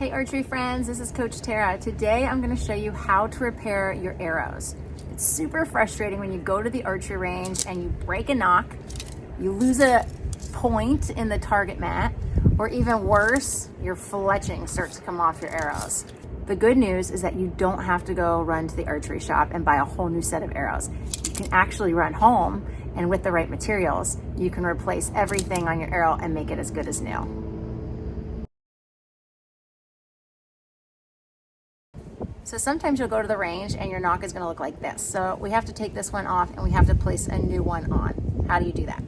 Hey archery friends, this is Coach Tara. Today I'm going to show you how to repair your arrows. It's super frustrating when you go to the archery range and you break a nock, you lose a point in the target mat, or even worse, your fletching starts to come off your arrows. The good news is that you don't have to go run to the archery shop and buy a whole new set of arrows. You can actually run home, and with the right materials, you can replace everything on your arrow and make it as good as new. So sometimes you'll go to the range and your nock is gonna look like this. So we have to take this one off and we have to place a new one on. How do you do that?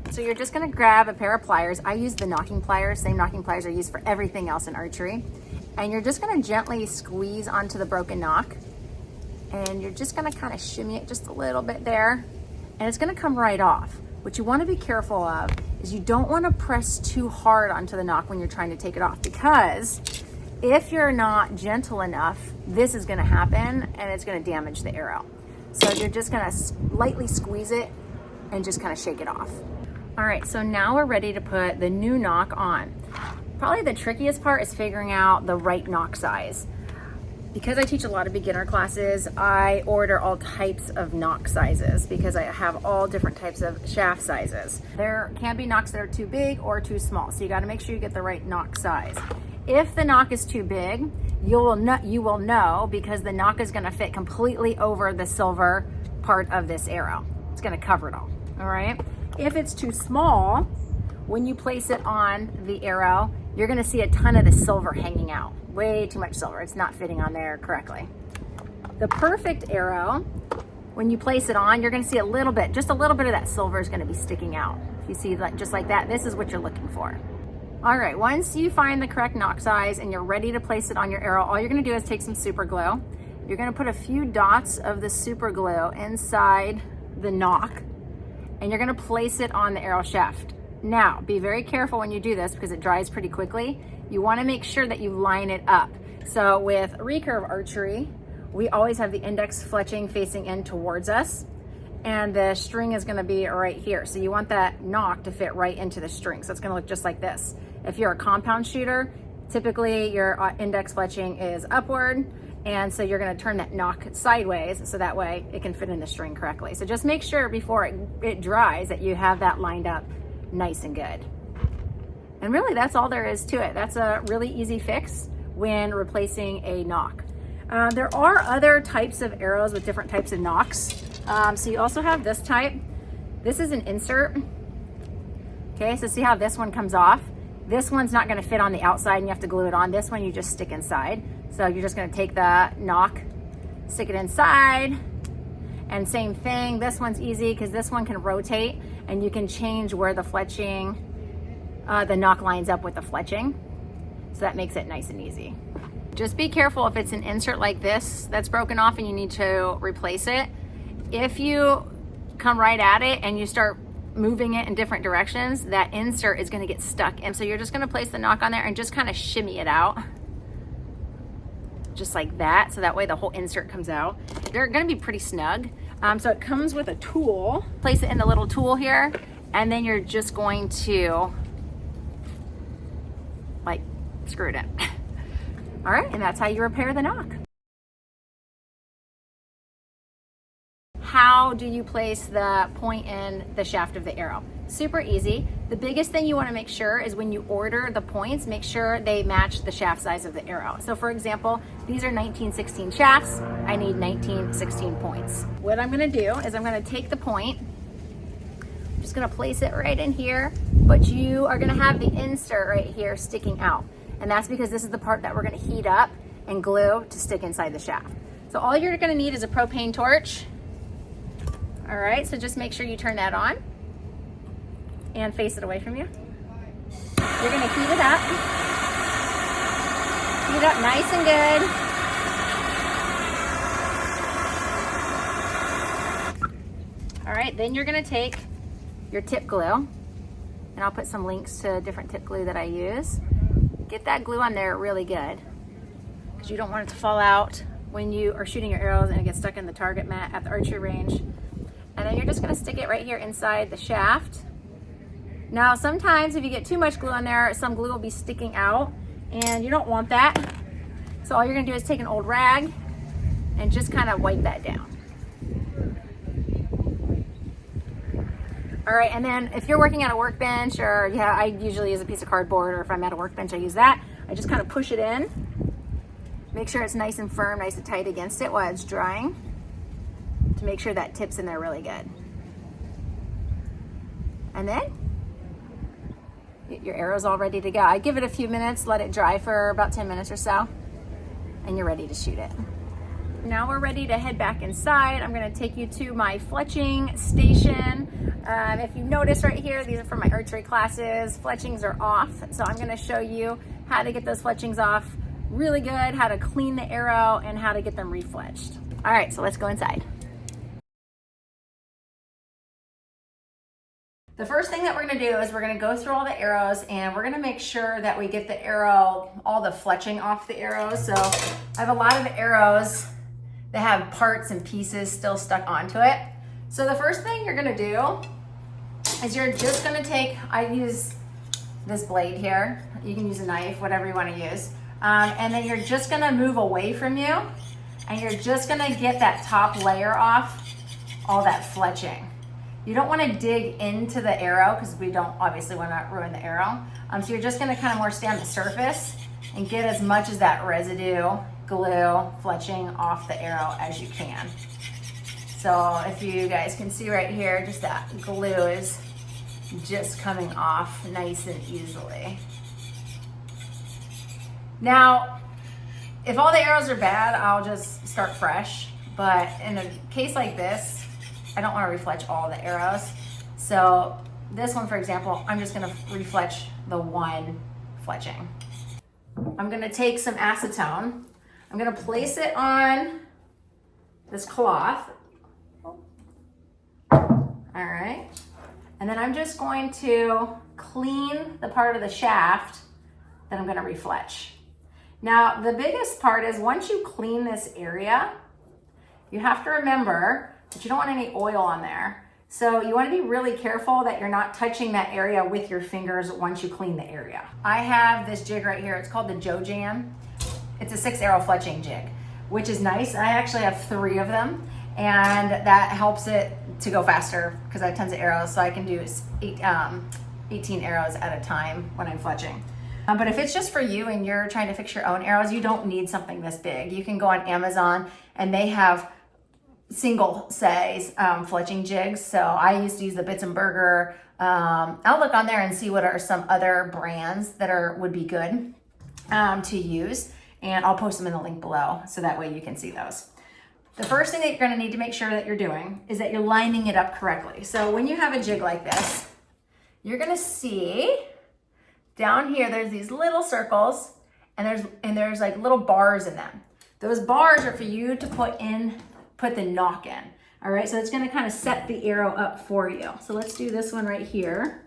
So you're just gonna grab a pair of pliers. I use the nocking pliers. Same nocking pliers are used for everything else in archery. And you're just gonna gently squeeze onto the broken nock. And you're just gonna kind of shimmy it just a little bit there. And it's gonna come right off. What you wanna be careful of is you don't wanna press too hard onto the nock when you're trying to take it off, because if you're not gentle enough, this is gonna happen and it's gonna damage the arrow. So you're just gonna lightly squeeze it and just kind of shake it off. All right, so now we're ready to put the new nock on. Probably the trickiest part is figuring out the right nock size. Because I teach a lot of beginner classes, I order all types of nock sizes because I have all different types of shaft sizes. There can be nocks that are too big or too small, so you gotta make sure you get the right nock size. If the nock is too big, you will know because the nock is gonna fit completely over the silver part of this arrow. It's gonna cover it all right? If it's too small, when you place it on the arrow, you're gonna see a ton of the silver hanging out. Way too much silver, it's not fitting on there correctly. The perfect arrow, when you place it on, you're gonna see a little bit, just a little bit of that silver is gonna be sticking out. If you see just like that, this is what you're looking for. All right, once you find the correct nock size and you're ready to place it on your arrow, all you're gonna do is take some super glue. You're gonna put a few dots of the super glue inside the nock, and you're gonna place it on the arrow shaft. Now, be very careful when you do this because it dries pretty quickly. You wanna make sure that you line it up. So with recurve archery, we always have the index fletching facing in towards us, and the string is gonna be right here. So you want that nock to fit right into the string. So it's gonna look just like this. If you're a compound shooter, typically your index fletching is upward, and so you're gonna turn that nock sideways so that way it can fit in the string correctly. So just make sure before it dries that you have that lined up nice and good. And really that's all there is to it. That's a really easy fix when replacing a nock. There are other types of arrows with different types of nocks. So you also have this type. This is an insert. Okay, so see how this one comes off? This one's not gonna fit on the outside and you have to glue it on. This one you just stick inside. So you're just gonna take the nock, stick it inside, and same thing, this one's easy because this one can rotate and you can change where the fletching, the nock lines up with the fletching. So that makes it nice and easy. Just be careful if it's an insert like this that's broken off and you need to replace it. If you come right at it and you start moving it in different directions, that insert is gonna get stuck. And so you're just gonna place the nock on there and just kind of shimmy it out. Just like that, so that way the whole insert comes out. They're gonna be pretty snug. So it comes with a tool. Place it in the little tool here, and then you're just going to like screw it in. All right, and that's how you repair the nock. How do you place the point in the shaft of the arrow? Super easy. The biggest thing you want to make sure is when you order the points, make sure they match the shaft size of the arrow. So for example, these are 1916 shafts. I need 1916 points. What I'm going to do is I'm going to take the point, I'm just going to place it right in here, but you are going to have the insert right here sticking out. And that's because this is the part that we're going to heat up and glue to stick inside the shaft. So all you're going to need is a propane torch. All right, so just make sure you turn that on and face it away from you. You're gonna heat it up. Heat up nice and good. All right, then you're gonna take your tip glue, and I'll put some links to different tip glue that I use. Get that glue on there really good, because you don't want it to fall out when you are shooting your arrows and it gets stuck in the target mat at the archery range. And then you're just gonna stick it right here inside the shaft. Now, sometimes if you get too much glue on there, some glue will be sticking out. and you don't want that. So all you're gonna do is take an old rag and just kind of wipe that down. All right, and then if you're working at a workbench, or I usually use a piece of cardboard, or if I'm at a workbench, I use that. I just kind of push it in. Make sure it's nice and firm, nice and tight against it while it's drying, to make sure that tip's in there really good. And then your arrow's all ready to go. I give it a few minutes, let it dry for about 10 minutes or so, and you're ready to shoot it. Now we're ready to head back inside. I'm gonna take you to my fletching station. If you notice right here, these are for my archery classes. Fletchings are off, so I'm gonna show you how to get those fletchings off really good, how to clean the arrow, and how to get them re-fletched. All right, so let's go inside. The first thing that we're gonna do is we're gonna go through all the arrows, and we're gonna make sure that we get the arrow, all the fletching off the arrows. So I have a lot of arrows that have parts and pieces still stuck onto it. So the first thing you're gonna do is you're just gonna take, I use this blade here. You can use a knife, whatever you wanna use. And then you're just gonna move away from you, and you're just gonna get that top layer off, all that fletching. You don't wanna dig into the arrow, because we don't obviously wanna ruin the arrow. So you're just gonna kind of more stay on the surface and get as much as that residue, glue, fletching off the arrow as you can. So if you guys can see right here, just that glue is just coming off nice and easily. Now, if all the arrows are bad, I'll just start fresh. But in a case like this, I don't want to refletch all the arrows. So this one, for example, I'm just going to refletch the one fletching. I'm going to take some acetone. I'm going to place it on this cloth. All right. And then I'm just going to clean the part of the shaft that I'm going to refletch. Now, the biggest part is once you clean this area, you have to remember that you don't want any oil on there. So you want to be really careful that you're not touching that area with your fingers once you clean the area. I have this jig right here. It's called the Joe Jam. It's a 6-arrow fletching jig, which is nice. I actually have 3 of them, and that helps it to go faster because I have tons of arrows, so I can do 18 arrows at a time when I'm fletching. But if it's just for you and you're trying to fix your own arrows, you don't need something this big. You can go on Amazon and they have single size fletching jigs. So I used to use the Bits and Burger. I'll look on there and see what are some other brands that would be good to use, and I'll post them in the link below so that way you can see those. The first thing that you're gonna need to make sure that you're doing is that you're lining it up correctly. So when you have a jig like this, you're gonna see down here, there's these little circles, and there's like little bars in them. Those bars are for you to put the knock in. All right, so it's gonna kind of set the arrow up for you. So let's do this one right here.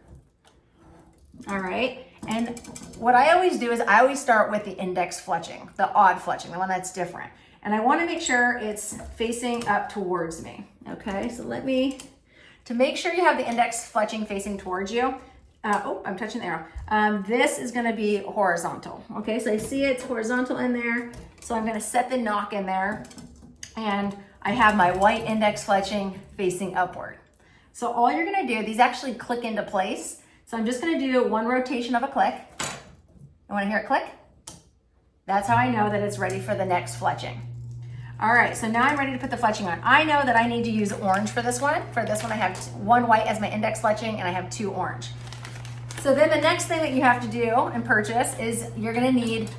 All right, and what I always do is I always start with the index fletching, the odd fletching, the one that's different. And I wanna make sure it's facing up towards me. Okay, so to make sure you have the index fletching facing towards you, oh, I'm touching the arrow. This is gonna be horizontal. Okay, so I see it's horizontal in there. So I'm gonna set the knock in there, and I have my white index fletching facing upward. So all you're gonna do, these actually click into place. So I'm just gonna do one rotation of a click. You wanna hear it click? That's how I know that it's ready for the next fletching. All right, so now I'm ready to put the fletching on. I know that I need to use orange for this one. For this one, I have 1 white as my index fletching, and I have 2 orange. So then the next thing that you have to do and purchase is you're gonna need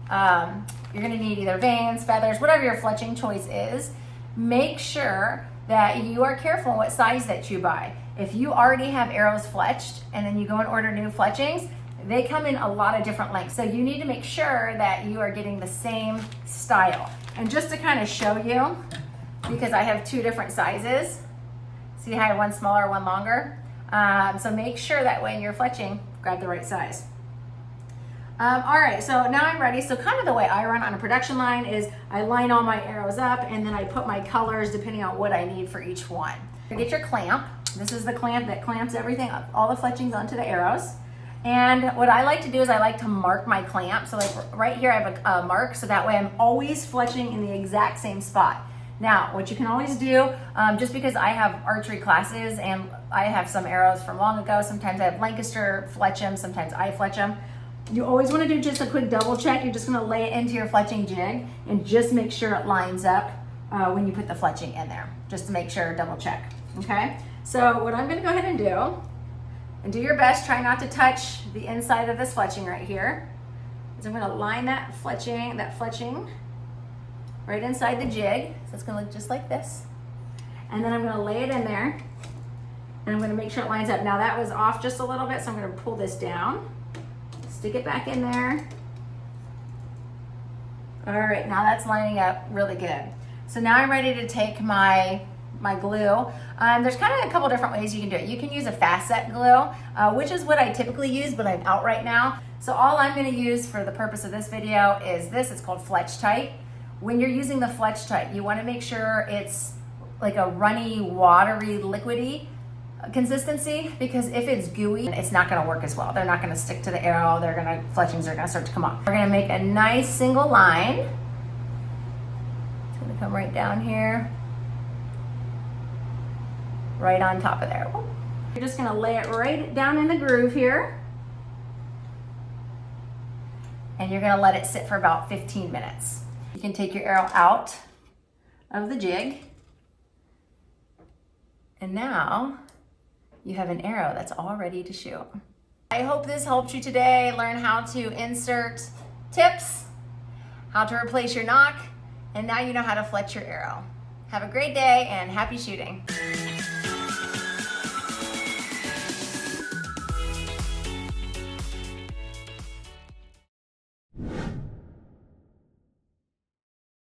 either veins, feathers, whatever your fletching choice is. Make sure that you are careful in what size that you buy. If you already have arrows fletched and then you go and order new fletchings, they come in a lot of different lengths. So you need to make sure that you are getting the same style. And just to kind of show you, because I have 2 different sizes, see how I have one smaller, one longer? So make sure that when you're fletching, grab the right size. All right, so now I'm ready. So kind of the way I run on a production line is I line all my arrows up, and then I put my colors depending on what I need for each one. You get your clamp. This is the clamp that clamps everything up, all the fletchings onto the arrows. And what I like to do is I like to mark my clamp. So like right here, I have a mark, so that way I'm always fletching in the exact same spot. Now, what you can always do, just because I have archery classes and I have some arrows from long ago, sometimes I have Lancaster fletch them, sometimes I fletch them. You always want to do just a quick double check. You're just going to lay it into your fletching jig and just make sure it lines up when you put the fletching in there, just to make sure, double check, okay? So what I'm going to go ahead and do your best, try not to touch the inside of this fletching right here. So I'm going to line that fletching right inside the jig. So it's going to look just like this. And then I'm going to lay it in there and I'm going to make sure it lines up. Now that was off just a little bit, so I'm going to pull this down, stick it back in there. All right, now that's lining up really good. So now I'm ready to take my glue. There's kind of a couple different ways you can do it. You can use a fast set glue, which is what I typically use, but I'm out right now. So all I'm going to use for the purpose of this video is this. It's called Fletch Tight. When you're using the Fletch Tight, you want to make sure it's like a runny, watery, liquidy consistency, because if it's gooey, it's not going to work as well. They're not going to stick to the arrow. Fletchings are going to start to come off. We're going to make a nice single line. It's going to come right down here, right on top of there. You're just going to lay it right down in the groove here, and you're going to let it sit for about 15 minutes. You can take your arrow out of the jig, and now you have an arrow that's all ready to shoot. I hope this helped you today learn how to insert tips, how to replace your nock, and now you know how to fletch your arrow. Have a great day and happy shooting.